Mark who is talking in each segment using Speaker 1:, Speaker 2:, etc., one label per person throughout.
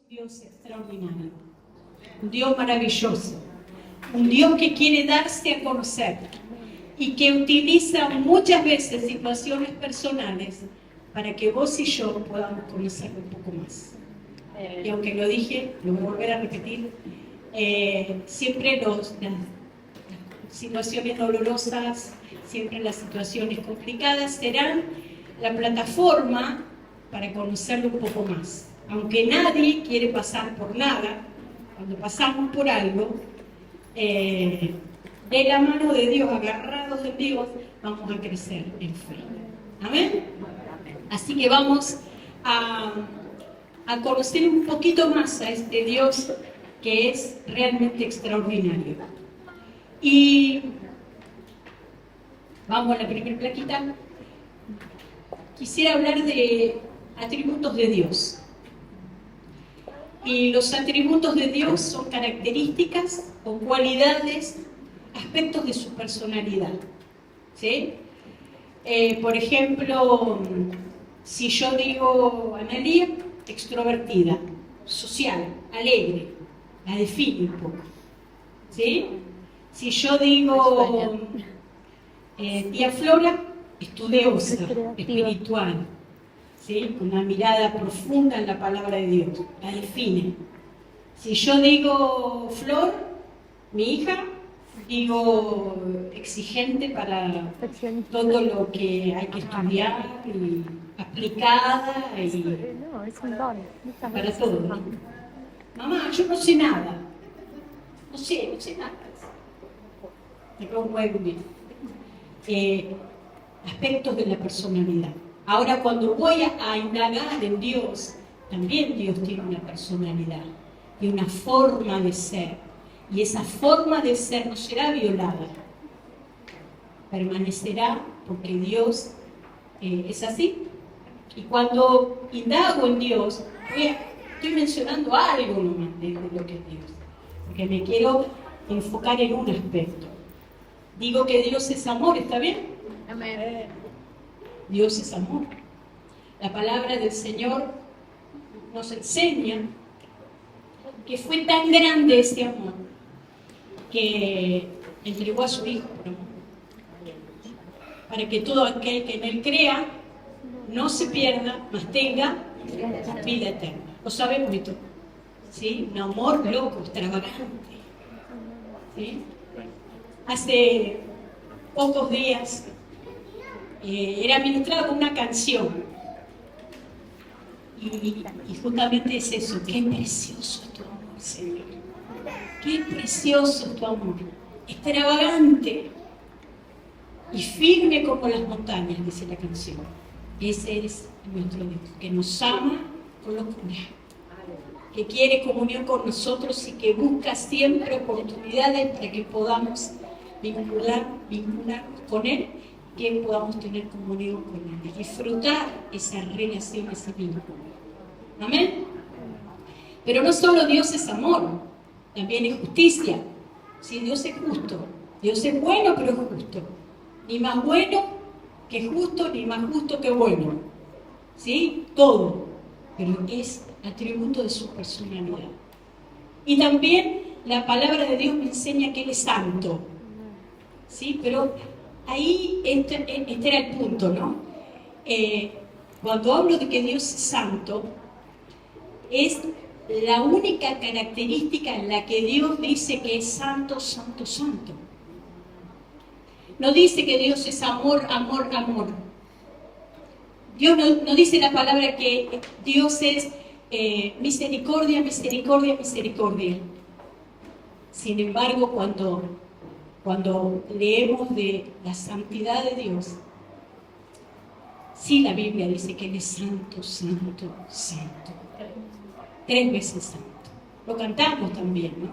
Speaker 1: Dios extraordinario, un Dios maravilloso, un Dios que quiere darse a conocer y que utiliza muchas veces situaciones personales para que vos y yo podamos conocerlo un poco más. Y aunque lo dije, lo voy a volver a repetir, siempre las situaciones dolorosas, siempre las situaciones complicadas serán la plataforma para conocerlo un poco más. Aunque nadie quiere pasar por nada, cuando pasamos por algo, de la mano de Dios, agarrados de Dios, vamos a crecer en fe. ¿Amén? Así que vamos a conocer un poquito más a este Dios que es realmente extraordinario. Y vamos a la primera plaquita. Quisiera hablar de atributos de Dios. Y los atributos de Dios son características o cualidades, aspectos de su personalidad. ¿Sí? Por ejemplo, si yo digo Analía, extrovertida, social, alegre, la define un poco. ¿Sí? Si yo digo tía Flora, estudiosa, espiritual, ¿sí? Con una mirada profunda en la palabra de Dios, la define. Si yo digo Flor, mi hija, digo exigente para todo lo que hay que estudiar y aplicada y para todo, ¿no? Mamá, yo no sé nada. No sé nada. Me pongo muy bien. Aspectos de la personalidad. Ahora, cuando voy a indagar en Dios, también Dios tiene una personalidad y una forma de ser. Y esa forma de ser no será violada. Permanecerá porque Dios es así. Y cuando indago en Dios, estoy mencionando algo nomás de lo que es Dios. Porque me quiero enfocar en un aspecto. Digo que Dios es amor, ¿está bien? Amén. Dios es amor. La palabra del Señor nos enseña que fue tan grande ese amor que entregó a su Hijo por amor, para que todo aquel que en Él crea no se pierda, mas tenga vida eterna. Lo sabemos esto, ¿sí? Un amor loco, extravagante, ¿sí? Hace pocos días era ministrada una canción y justamente es eso. Qué precioso es tu amor, Señor, qué precioso es tu amor, extravagante y firme como las montañas, dice la canción. Ese es nuestro Dios, que nos ama con locura, que quiere comunión con nosotros y que busca siempre oportunidades para que podamos vincularnos con Él, que podamos tener comunión con Él, disfrutar esa relación, ese vínculo. Amén. Pero no solo Dios es amor, también es justicia. Sí, Dios es justo, Dios es bueno, pero es justo. Ni más bueno que justo, ni más justo que bueno. ¿Sí? Todo. Pero es atributo de su personalidad. Y también la palabra de Dios me enseña que Él es santo. ¿Sí? Pero ahí este era el punto, ¿no? Cuando hablo de que Dios es santo, es la única característica en la que Dios dice que es santo, santo, santo. No dice que Dios es amor, amor, amor. Dios no dice la palabra que Dios es misericordia, misericordia, misericordia. Sin embargo, cuando leemos de la santidad de Dios, sí, la Biblia dice que Él es santo, santo, santo. 3 veces santo. Lo cantamos también, ¿no?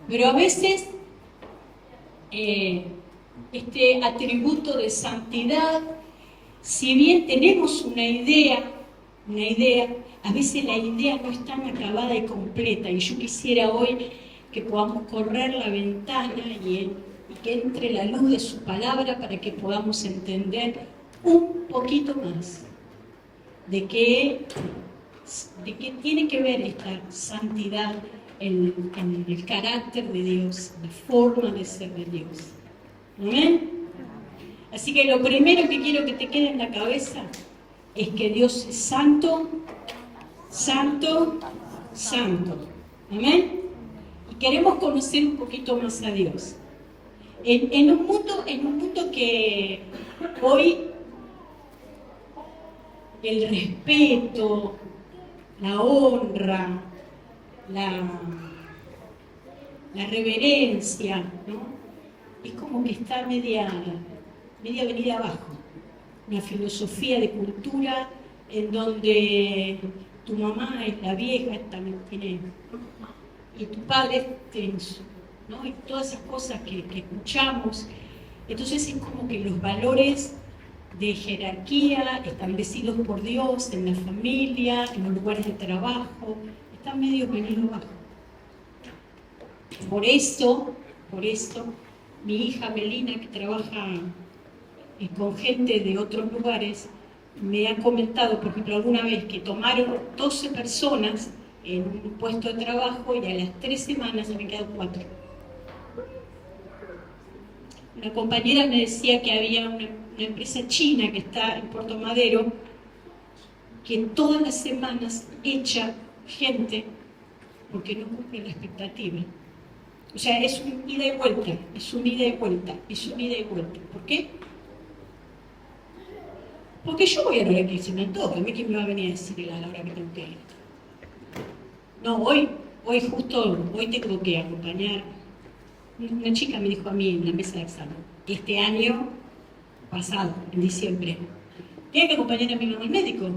Speaker 1: Pero a veces este atributo de santidad, si bien tenemos una idea, a veces la idea no es tan acabada y completa. Y yo quisiera hoy que podamos correr la ventana y que entre la luz de su palabra para que podamos entender un poquito más de qué de qué tiene que ver esta santidad en el carácter de Dios, la forma de ser de Dios. ¿Amén? Así que lo primero que quiero que te quede en la cabeza es que Dios es santo, santo, santo. ¿Amén? Y queremos conocer un poquito más a Dios. En un mundo que hoy el respeto, la honra, la reverencia, ¿no? Es como que está media venida abajo. Una filosofía de cultura en donde tu mamá es la vieja, también tiene, y tu padre tiene su, ¿no? Y todas esas cosas que escuchamos. Entonces es como que los valores de jerarquía establecidos por Dios en la familia, en los lugares de trabajo, están medio venidos abajo. Por esto, mi hija Melina, que trabaja con gente de otros lugares, me ha comentado, por ejemplo, alguna vez que tomaron 12 personas en un puesto de trabajo y a las 3 semanas se habían quedado 4. Una compañera me decía que había una empresa china que está en Puerto Madero que todas las semanas echa gente porque no cumple la expectativa. O sea, es un ida y vuelta, es un ida y vuelta, es un ida y vuelta. ¿Por qué? Porque yo voy a la hora que se me antoja. A mí quién me va a venir a decir a la hora que tengo que ir. No, hoy tengo que acompañar. Una chica me dijo a mí en la mesa de examen, este año pasado, en diciembre, ¿tiene que acompañar a mi mamá al médico?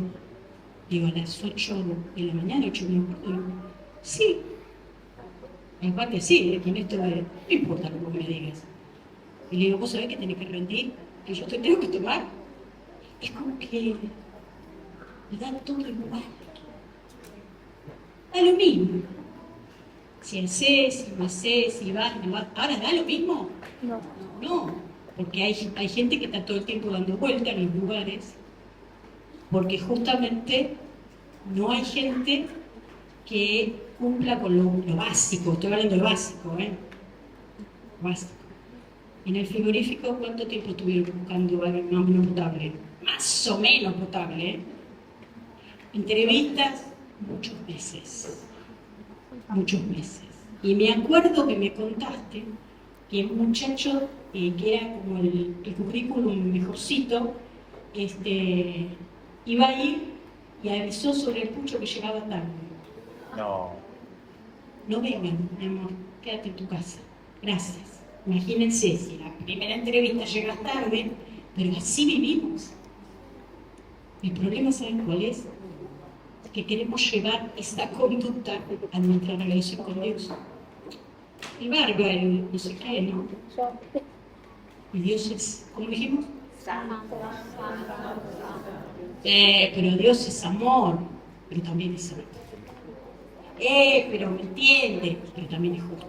Speaker 1: Digo, a las 8 de la mañana, 8 de la mañana. Sí. Aparte sí, con esto de, no importa lo que me digas. Y le digo, ¿vos sabés que tenés que rendir? Que yo te tengo que tomar. Es como que me da todo igual. Da lo mismo. Si haces, si no haces, si vas, no vas. Ahora, ¿da lo mismo? No, porque hay gente que está todo el tiempo dando vueltas en los lugares, porque justamente no hay gente que cumpla con lo básico. Estoy hablando de básico, básico. En el frigorífico, ¿cuánto tiempo estuvieron buscando algo más o menos potable? Más o menos potable, Entrevistas, muchos meses. Y me acuerdo que me contaste que un muchacho que era como el currículum mejorcito, iba a ir y avisó sobre el pucho que llegaba tarde. No vengan, mi amor, quédate en tu casa. Gracias. Imagínense, si la primera entrevista llegas tarde, pero así vivimos. El problema, ¿saben cuál es? Que queremos llevar esta conducta a nuestra relación con Dios. El barba, el no sé qué, ¿no? Y Dios es, ¿cómo dijimos? Pero Dios es amor, pero también es santo. Pero me entiende, pero también es justo.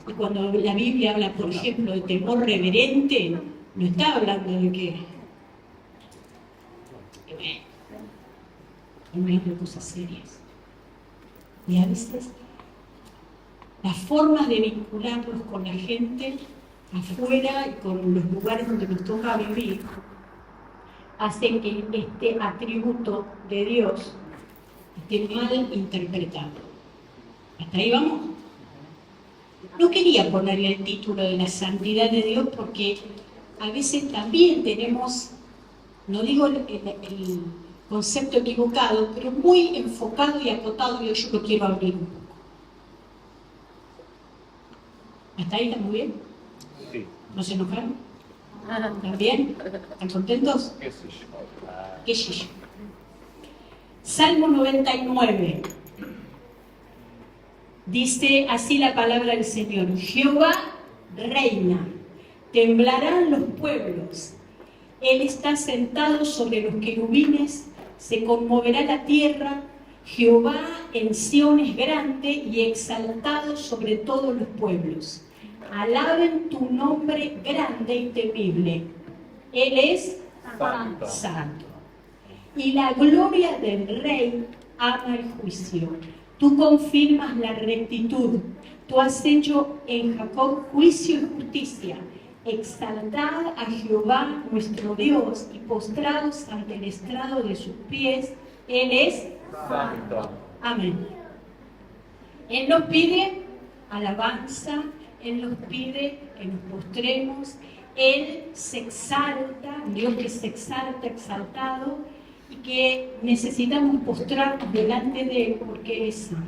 Speaker 1: Y cuando la Biblia habla, por ejemplo, de temor reverente, no está hablando de que hablando de cosas serias. Y a veces las formas de vincularnos con la gente afuera y con los lugares donde nos toca vivir hacen que este atributo de Dios esté mal interpretado. ¿Hasta ahí vamos? No quería ponerle el título de la santidad de Dios porque a veces también tenemos, no digo el concepto equivocado, pero muy enfocado y acotado, y hoy yo lo quiero abrir un poco. ¿Hasta ahí está muy bien?
Speaker 2: Sí.
Speaker 1: ¿No se enojaron? ¿Están bien? ¿Están contentos? ¿Qué sé yo? Salmo 99. Dice así la palabra del Señor: Jehová reina, temblarán los pueblos. Él está sentado sobre los querubines, se conmoverá la tierra. Jehová en Sión es grande y exaltado sobre todos los pueblos. Alaben tu nombre grande y temible. Él es santo. y la gloria del Rey ama el juicio. Tú confirmas la rectitud. Tú has hecho en Jacob juicio y justicia. Exaltad a Jehová nuestro Dios y postrados ante el estrado de sus pies. Él es santo. Amén. Él nos pide alabanza, Él nos pide que nos postremos. Él se exalta, Dios que se exalta, exaltado, y que necesitamos postrarnos delante de Él porque Él es santo.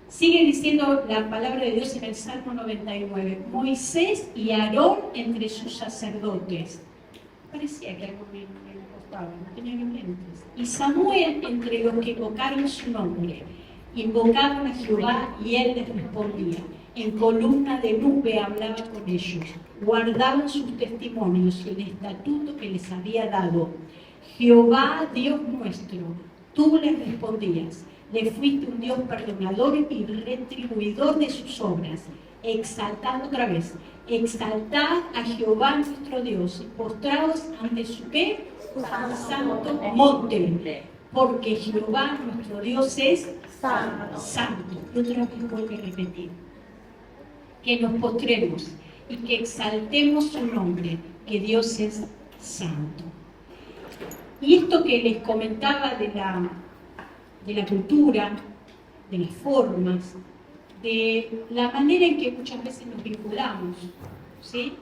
Speaker 1: Sigue diciendo la palabra de Dios en el Salmo 99. Moisés y Aarón entre sus sacerdotes. Parecía que algo me costaba, no tenía lentes. Y Samuel entre los que invocaron su nombre. Invocaron a Jehová y Él les respondía. En columna de nube hablaba con ellos. Guardaban sus testimonios y el estatuto que les había dado. Jehová, Dios nuestro, tú les respondías. Le fuiste un Dios perdonador y retribuidor de sus obras. Exaltad otra vez. Exaltad a Jehová nuestro Dios y postrados ante su ¿qué? Santo monte. Porque Jehová nuestro Dios es santo. Y otra vez vuelvo a repetir. Que nos postremos y que exaltemos su nombre, que Dios es santo. Y esto que les comentaba de la cultura, de las formas, de la manera en que muchas veces nos vinculamos, ¿sí?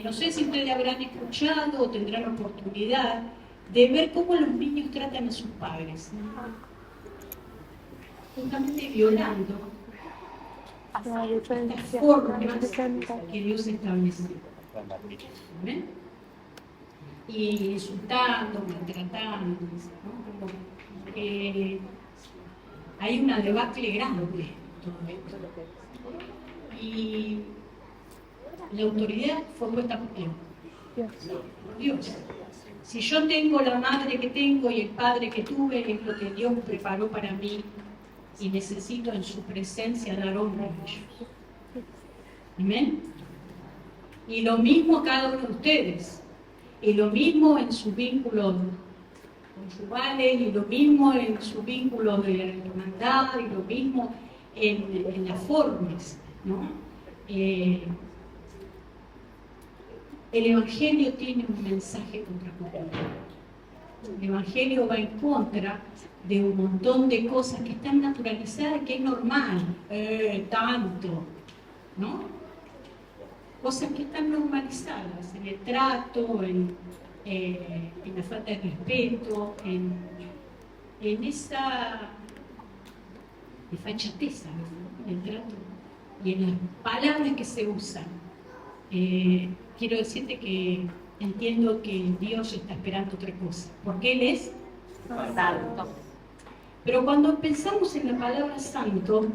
Speaker 1: No sé si ustedes habrán escuchado o tendrán oportunidad de ver cómo los niños tratan a sus padres, justamente violando estas formas que Dios estableció. ¿Ven? Y insultando, maltratando, ¿no? Como hay una debacle grande en todo esto. Y la autoridad fue puesta por quién? Por Dios. Si yo tengo la madre que tengo y el padre que tuve, es lo que Dios preparó para mí y necesito en su presencia dar honra a ellos. ¿Amén? Y lo mismo cada uno de ustedes. Y lo mismo en sus vínculos conyugales, y lo mismo en sus vínculos de hermandad, y lo mismo en las formas, ¿no? El Evangelio tiene un mensaje contracultural. El Evangelio va en contra de un montón de cosas que están naturalizadas, que es normal, tanto, ¿no? Cosas que están normalizadas en el trato, en la falta de respeto, en esa desfachateza, ¿no? En el trato y en las palabras que se usan. Quiero decirte que entiendo que Dios está esperando otra cosa, porque Él es santo. Pero cuando pensamos en la palabra santo,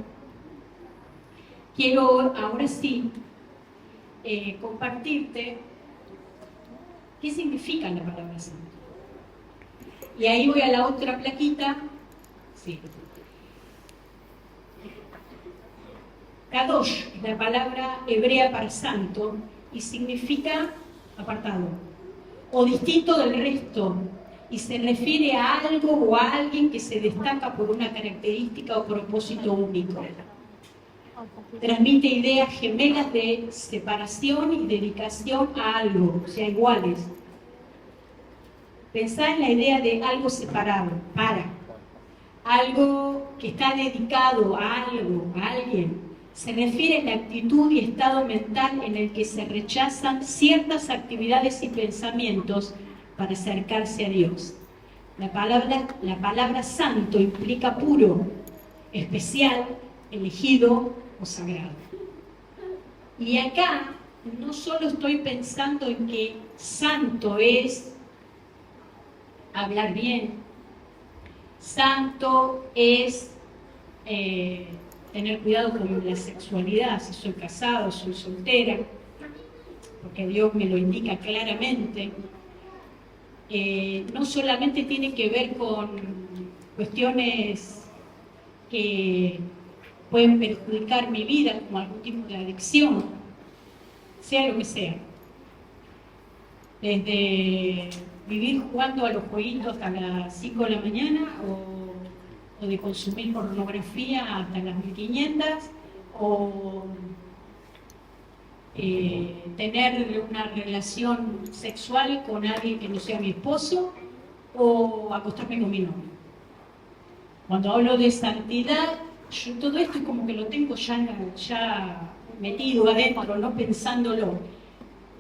Speaker 1: quiero ahora sí compartirte qué significa la palabra santo. Y ahí voy a la otra plaquita. Sí. Kadosh es la palabra hebrea para santo y significa apartado o distinto del resto, y se refiere a algo o a alguien que se destaca por una característica o propósito único. Transmite ideas gemelas de separación y dedicación a algo, o sea, iguales. Pensá en la idea de algo separado, algo que está dedicado a algo, a alguien. Se refiere a la actitud y estado mental en el que se rechazan ciertas actividades y pensamientos para acercarse a Dios. La palabra santo implica puro, especial, elegido o sagrado. Y acá no solo estoy pensando en que santo es hablar bien, santo es tener cuidado con la sexualidad, si soy casado, soy soltera, porque Dios me lo indica claramente. No solamente tiene que ver con cuestiones que pueden perjudicar mi vida, como algún tipo de adicción, sea lo que sea. Desde vivir jugando a los jueguitos hasta las 5 de la mañana, o de consumir pornografía hasta las 1500, o tener una relación sexual con alguien que no sea mi esposo, o acostarme con mi novio. Cuando hablo de santidad, yo todo esto es como que lo tengo ya metido adentro, no pensándolo.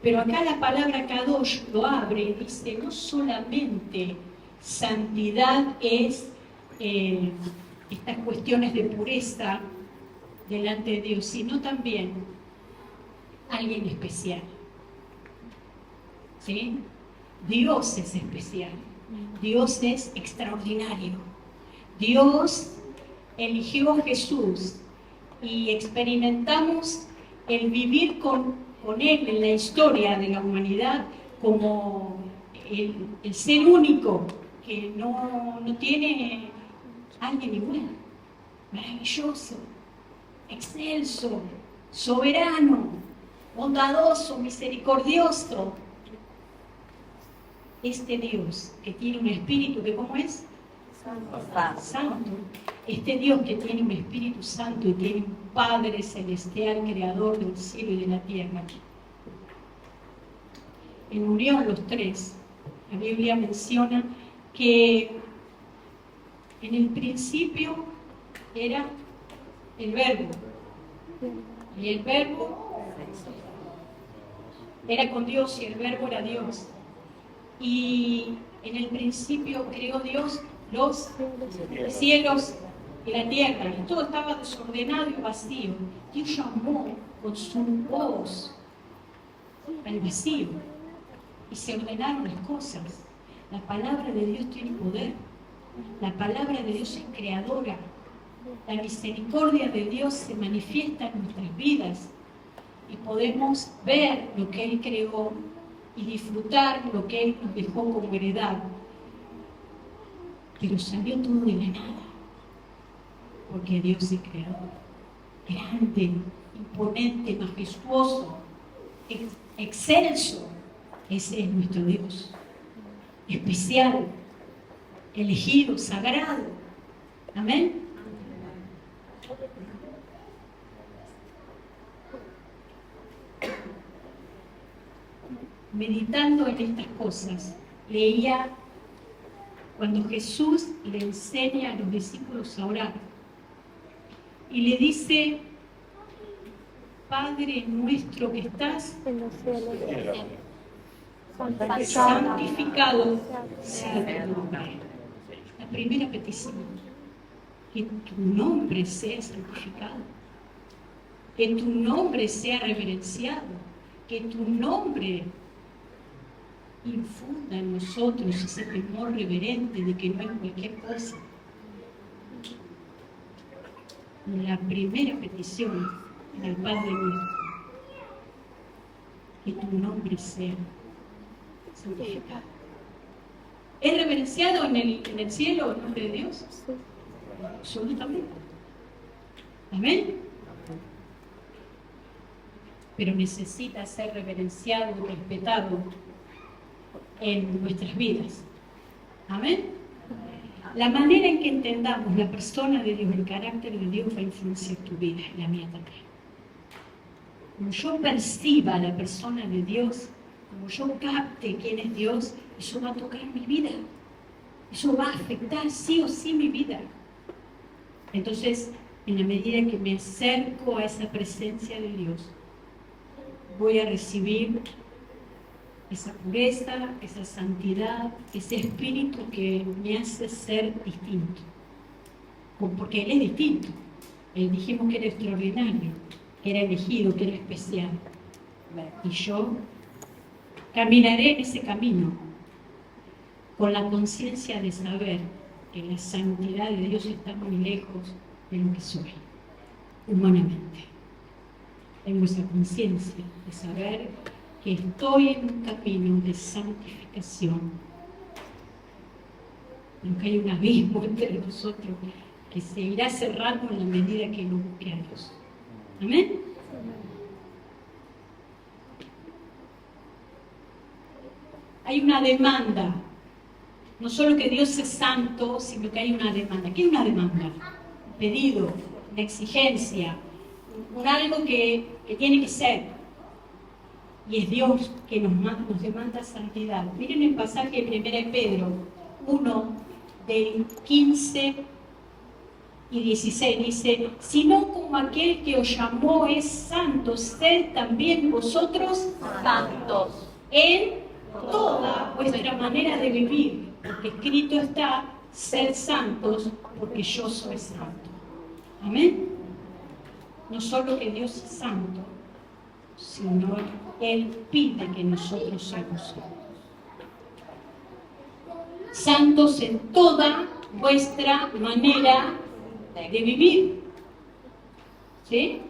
Speaker 1: Pero acá la palabra Kadosh lo abre y dice, no solamente santidad es estas cuestiones de pureza delante de Dios, sino también alguien especial. ¿Sí? Dios es especial, Dios es extraordinario. Dios eligió a Jesús y experimentamos el vivir con Él en la historia de la humanidad como el ser único que no tiene alguien igual. Maravilloso, excelso, soberano, bondadoso, misericordioso. Este Dios que tiene un espíritu que, ¿cómo es? Santo. Este Dios que tiene un Espíritu Santo y tiene un Padre celestial, creador del cielo y de la tierra. En unión los tres, la Biblia menciona que en el principio era el Verbo, y el Verbo era con Dios y el Verbo era Dios. Y en el principio creó Dios los cielos y la tierra, y todo estaba desordenado y vacío. Dios llamó con su voz al vacío y se ordenaron las cosas. La palabra de Dios tiene poder, la palabra de Dios es creadora, la misericordia de Dios se manifiesta en nuestras vidas y podemos ver lo que Él creó y disfrutar lo que Él nos dejó como heredad. Pero salió todo de la nada, porque Dios es creador, grande, imponente, majestuoso, excelso. Ese es nuestro Dios, especial, elegido, sagrado. Amén. Meditando en estas cosas, leía cuando Jesús le enseña a los discípulos a orar y le dice: Padre nuestro que estás
Speaker 2: en los cielos,
Speaker 1: santificado sea tu nombre. La primera petición, que tu nombre sea santificado, que tu nombre sea reverenciado, que tu nombre infunda en nosotros ese temor reverente de que no es cualquier cosa. La primera petición al Padre nuestro, que tu nombre sea santificado. ¿Es reverenciado en el cielo el nombre de Dios? Absolutamente. Amén. Pero necesita ser reverenciado y respetado en nuestras vidas. Amén. La manera en que entendamos la persona de Dios, el carácter de Dios, va a influenciar tu vida y la mía también. Como yo perciba la persona de Dios, como yo capte quién es Dios, eso va a tocar mi vida. Eso va a afectar sí o sí mi vida. Entonces, en la medida que me acerco a esa presencia de Dios, voy a recibir esa pureza, esa santidad, ese espíritu que me hace ser distinto. Porque Él es distinto. Él dijimos que era extraordinario, que era elegido, que era especial. Y yo caminaré en ese camino con la conciencia de saber que la santidad de Dios está muy lejos de lo que soy, humanamente. Tengo esa conciencia de saber que estoy en un camino de santificación, pero que hay un abismo entre nosotros que se irá cerrando en la medida que lo busque a Dios. ¿Amén? hay una demanda. No solo que Dios es santo, sino que hay una demanda. ¿Qué es una demanda? Un pedido, una exigencia, un algo que tiene que ser. Y es Dios que nos demanda santidad. Miren el pasaje de 1 Pedro 1, del 15 y 16, dice: sino como aquel que os llamó es santo, sed también vosotros santos en toda vuestra manera de vivir, porque escrito está: sed santos, porque yo soy santo. Amén. No solo que Dios es santo, sino Él pide que nosotros seamos santos. Santos en toda vuestra manera de vivir. ¿Sí?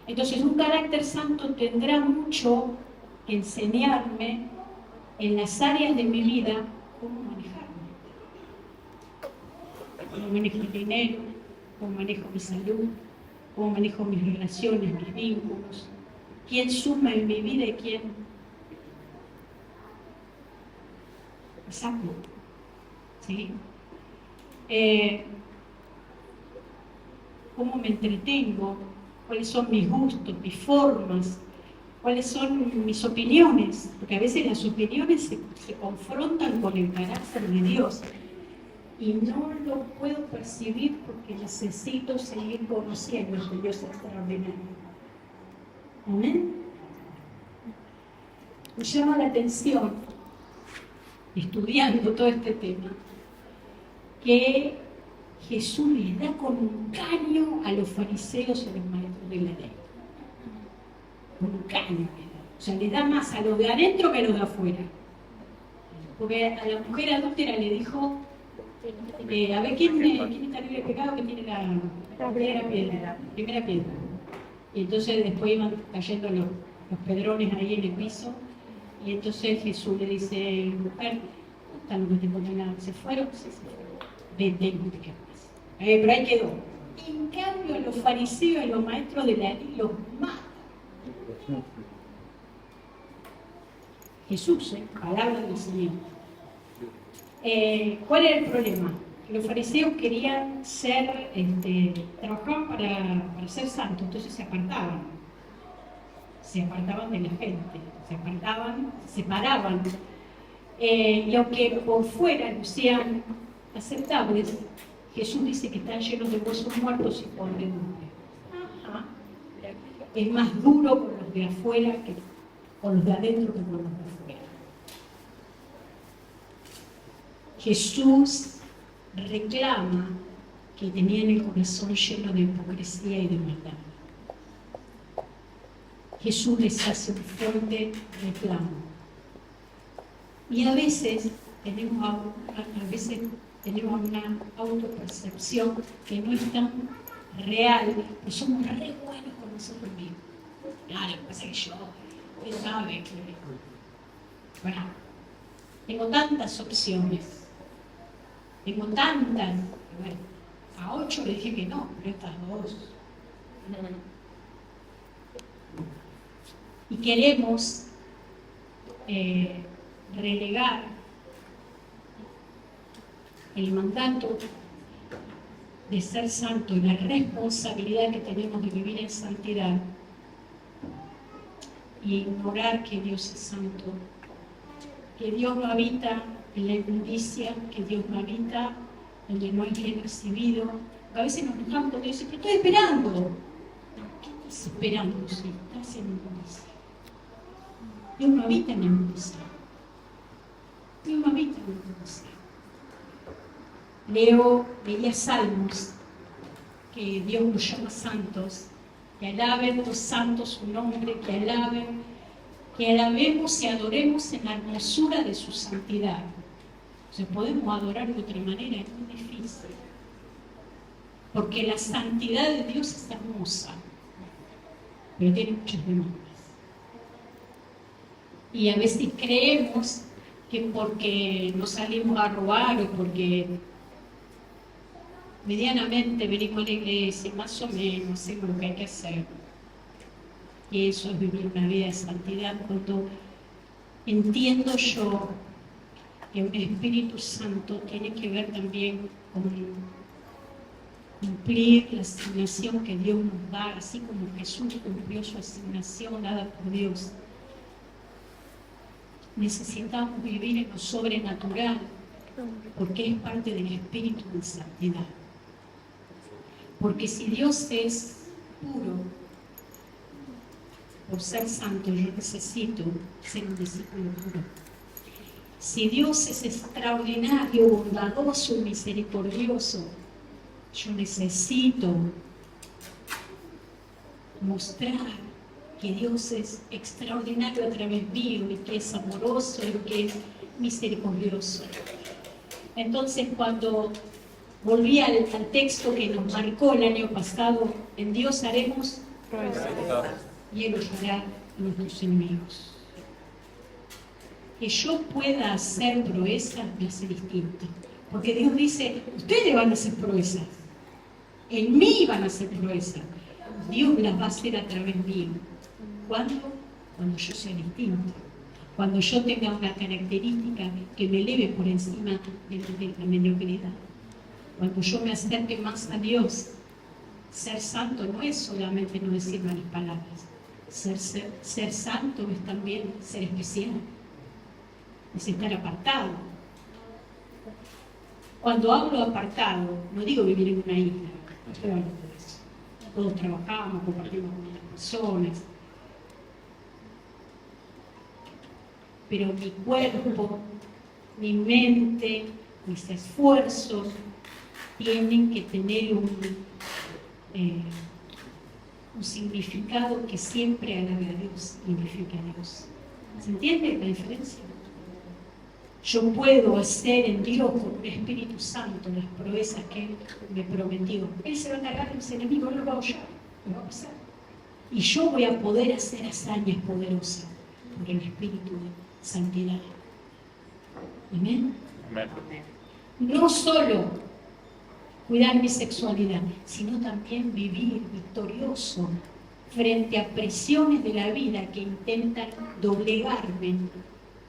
Speaker 1: Entonces, un carácter santo tendrá mucho que enseñarme en las áreas de mi vida cómo manejarme. Cómo manejo el dinero, cómo manejo mi salud, cómo manejo mis relaciones, mis vínculos. ¿Quién suma en mi vida y quién me saco? ¿Sí? ¿Cómo me entretengo? ¿Cuáles son mis gustos, mis formas? ¿Cuáles son mis opiniones? Porque a veces las opiniones se confrontan con el carácter de Dios y no lo puedo percibir porque necesito seguir conociendo a este Dios extraordinario. ¿Amén? Me llama la atención, estudiando todo este tema, que Jesús les da con un caño a los fariseos y a los maestros de la ley. Con un caño les da. O sea, les da más a los de adentro que a los de afuera. Porque a la mujer adúltera le dijo, a ver, ¿quién está libre de pecado? ¿Quién tiene la primera piedra? Y entonces después iban cayendo los pedrones ahí en el piso. Y entonces Jesús le dice, mujer, ¿dónde están los que te condenaron? ¿Se fueron? Sí, se fueron. Vete, no te quedas más. Pero ahí quedó. En cambio, los fariseos y los maestros de la ley los matan. Jesús, palabra del Señor. ¿Cuál era el problema? Los fariseos querían ser, trabajaban para ser santos, entonces se apartaban de la gente, se separaban, y aunque por fuera lucían aceptables, Jesús dice que están llenos de huesos muertos y podredumbre. Es más duro con los de afuera que con los de adentro que con los de afuera. Jesús reclama que tenían el corazón lleno de hipocresía y de maldad. Jesús les hace un fuerte reclamo. Y a veces tenemos una autopercepción que no es tan real, que somos re buenos con nosotros mismos. Lo que pasa es que yo, usted sabe que, bueno, tengo tantas opciones. Tengo tantas, bueno, a 8 le dije que no, pero estas 2. Y queremos relegar el mandato de ser santo y la responsabilidad que tenemos de vivir en santidad y ignorar que Dios es santo, que Dios no habita en la inmundicia, que Dios no habita donde no es bien recibido. A veces nos enojamos porque Dios dice, pero estoy esperando. ¿Qué estás esperando si estás en inmundicia? Dios no habita en la inmundicia. Dios no habita en la inmundicia. Leía Salmos, que Dios nos llama santos, que alaben los santos su nombre, que alabemos y adoremos en la hermosura de su santidad. O sea, podemos adorar de otra manera, es muy difícil. Porque la santidad de Dios es hermosa, pero tiene muchas demandas. Y a veces creemos que porque no salimos a robar o porque medianamente venimos a la iglesia, más o menos hacemos lo que hay que hacer. Y eso es vivir una vida de santidad cuando entiendo yo El Espíritu Santo tiene que ver también con cumplir la asignación que Dios nos da, así como Jesús cumplió su asignación dada por Dios. Necesitamos vivir en lo sobrenatural, porque es parte del espíritu de santidad. Porque si Dios es puro, por ser santo yo necesito ser un discípulo puro. Si Dios es extraordinario, bondadoso y misericordioso, yo necesito mostrar que Dios es extraordinario a través mío y que es amoroso y que es misericordioso. Entonces, cuando volví al texto que nos marcó el año pasado, en Dios haremos proezas y Él hollará a nuestros enemigos. Que yo pueda hacer proezas me hace distinto. Porque Dios dice, ustedes van a hacer proezas. En mí van a hacer proezas. Dios las va a hacer a través mío. ¿Cuándo? Cuando yo sea distinto. Cuando yo tenga una característica que me eleve por encima de la mediocridad. Cuando yo me acerque más a Dios. Ser santo no es solamente no decir malas palabras. Ser santo es también ser especial. Es estar apartado. Cuando hablo apartado, no digo vivir en una isla, no estoy hablando de eso. Todos trabajamos, compartimos con otras personas. Pero mi cuerpo, mi mente, mis esfuerzos tienen que tener un significado que siempre alabe a Dios, glorifique a Dios. ¿Se entiende la diferencia? Yo puedo hacer en Dios con un Espíritu Santo las proezas que Él me prometió. Él se va a encargar de mis enemigos, Él lo va a hollar, lo va a pasar. Y yo voy a poder hacer hazañas poderosas por el Espíritu de santidad. ¿Amén?
Speaker 2: Amén.
Speaker 1: No solo cuidar mi sexualidad, sino también vivir victorioso frente a presiones de la vida que intentan doblegarme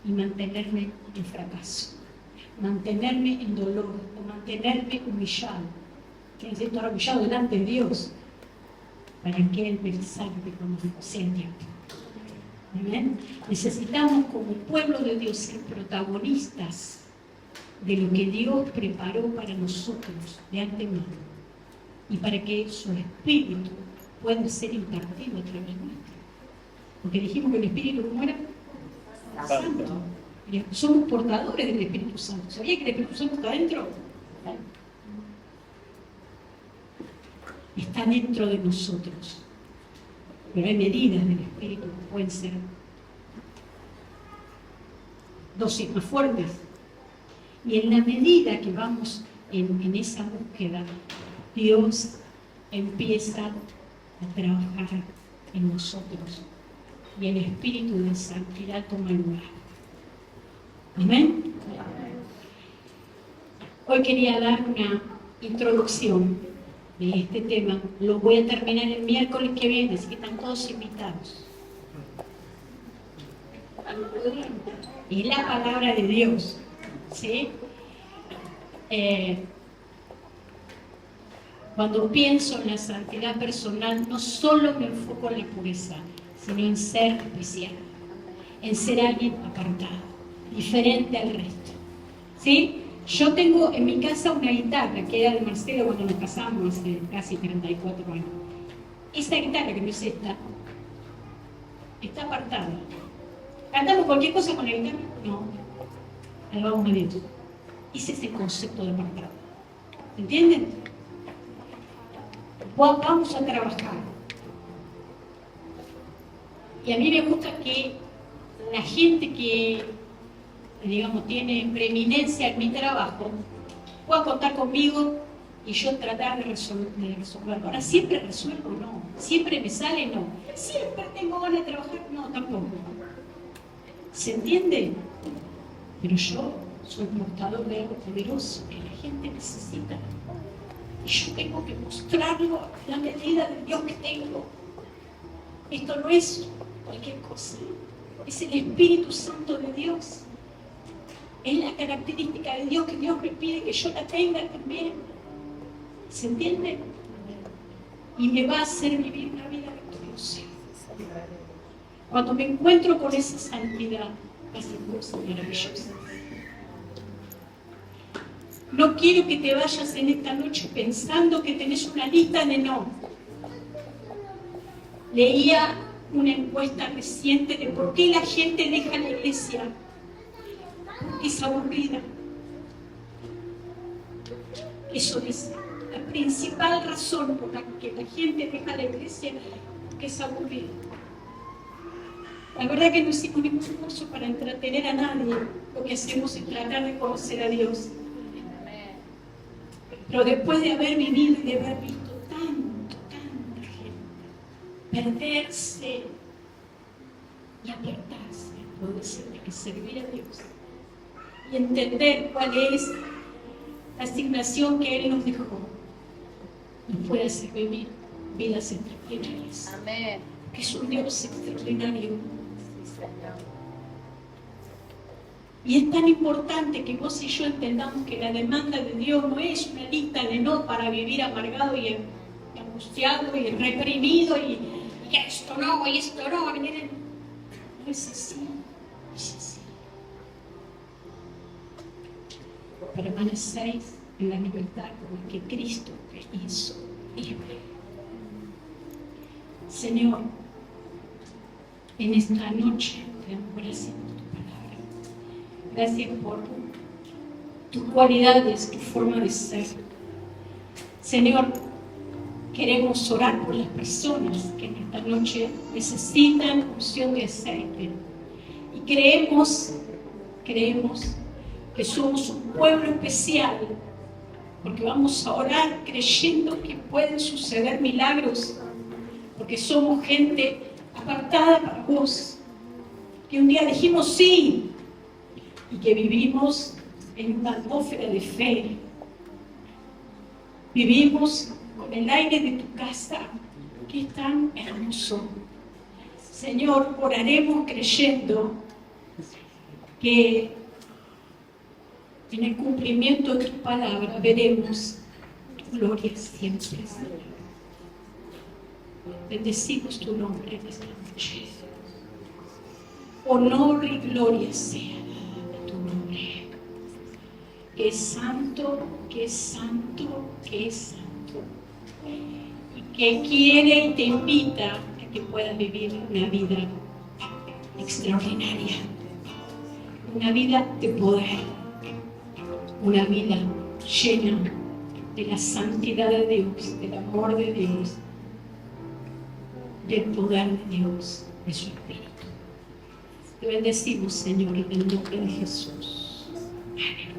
Speaker 1: y mantenerme en fracaso, mantenerme en dolor o mantenerme humillado. Que necesito estar humillado delante de Dios para que Él me salve cuando sea el tiempo. ¿Amén? Necesitamos como pueblo de Dios ser protagonistas de lo que Dios preparó para nosotros de antemano y para que su Espíritu pueda ser impartido a través nuestro. Porque dijimos que el Espíritu, ¿cómo era? Santo. Somos portadores del Espíritu Santo. ¿Sabía que el Espíritu Santo está dentro? Está dentro de nosotros. Pero hay medidas del Espíritu que pueden ser dosis más fuertes. Y en la medida que vamos en esa búsqueda, Dios empieza a trabajar en nosotros. Y el Espíritu de santidad toma lugar. ¿Amén? Hoy quería dar una introducción de este tema. Lo voy a terminar el miércoles que viene, así que están todos invitados. Es la palabra de Dios, ¿sí? Cuando pienso en la santidad personal, no solo me enfoco en la pureza, sino en ser especial, en ser alguien apartado, diferente al resto. ¿Sí? Yo tengo en mi casa una guitarra que era de Marcelo cuando nos casamos hace casi 34 años. Esa guitarra que no es esta, está apartada. ¿Cantamos cualquier cosa con la guitarra? No. Alabamos a Dios. Ese es el concepto de apartado. ¿Entienden? Vamos a trabajar. Y a mí me gusta que la gente que, digamos, tiene preeminencia en mi trabajo pueda contar conmigo y yo tratar de resolverlo. Ahora, ¿siempre resuelvo? No. ¿Siempre me sale? No. ¿Siempre tengo ganas de trabajar? No, tampoco. ¿Se entiende? Pero yo soy portador de algo poderoso que la gente necesita. Y yo tengo que mostrarlo a la medida del Dios que tengo. Esto no es cualquier cosa. Es el Espíritu Santo de Dios. Es la característica de Dios que Dios me pide que yo la tenga también. ¿Se entiende? Y me va a hacer vivir una vida victoriosa. Cuando me encuentro con esa santidad, pasan cosas maravillosas. No quiero que te vayas en esta noche pensando que tenés una lista de no. Leía una encuesta reciente de por qué la gente deja la iglesia. Porque es aburrida. Eso dice. La principal razón por la que la gente deja la iglesia es porque es aburrida. La verdad que no hicimos ningún esfuerzo para entretener a nadie. Lo que hacemos es tratar de conocer a Dios. Pero después de haber vivido y de haber visto tanta gente perderse y apartarse, puedo decirte que servir a Dios y entender cuál es la asignación que Él nos dejó, nos puede hacer vivir vidas extraordinarias.
Speaker 2: Amén.
Speaker 1: Que es un Dios extraordinario. Y es tan importante que vos y yo entendamos que la demanda de Dios no es una lista de no para vivir amargado y angustiado y reprimido y esto no, y esto no. No es así, no es así. Permanecéis en la libertad con la que Cristo te hizo libre. Señor, en esta noche te damos gracias por tu palabra. Gracias por tus cualidades, tu forma de ser. Señor, queremos orar por las personas que en esta noche necesitan unción de aceite. Y creemos que somos un pueblo especial, porque vamos a orar creyendo que pueden suceder milagros, porque somos gente apartada para vos, que un día dijimos sí, y que vivimos en una atmósfera de fe. Vivimos con el aire de tu casa, que es tan hermoso. Señor, oraremos creyendo que en el cumplimiento de tu palabra veremos tu gloria siempre, Señor. Bendecimos tu nombre en esta noche. Honor y gloria sea a tu nombre. Que es santo, que es santo, que es santo. Y que quiere y te invita a que puedas vivir una vida extraordinaria. Una vida de poder. Una vida llena de la santidad de Dios, del amor de Dios, del poder de Dios, de su Espíritu. Te bendecimos, Señor, en el nombre de Jesús. Amén.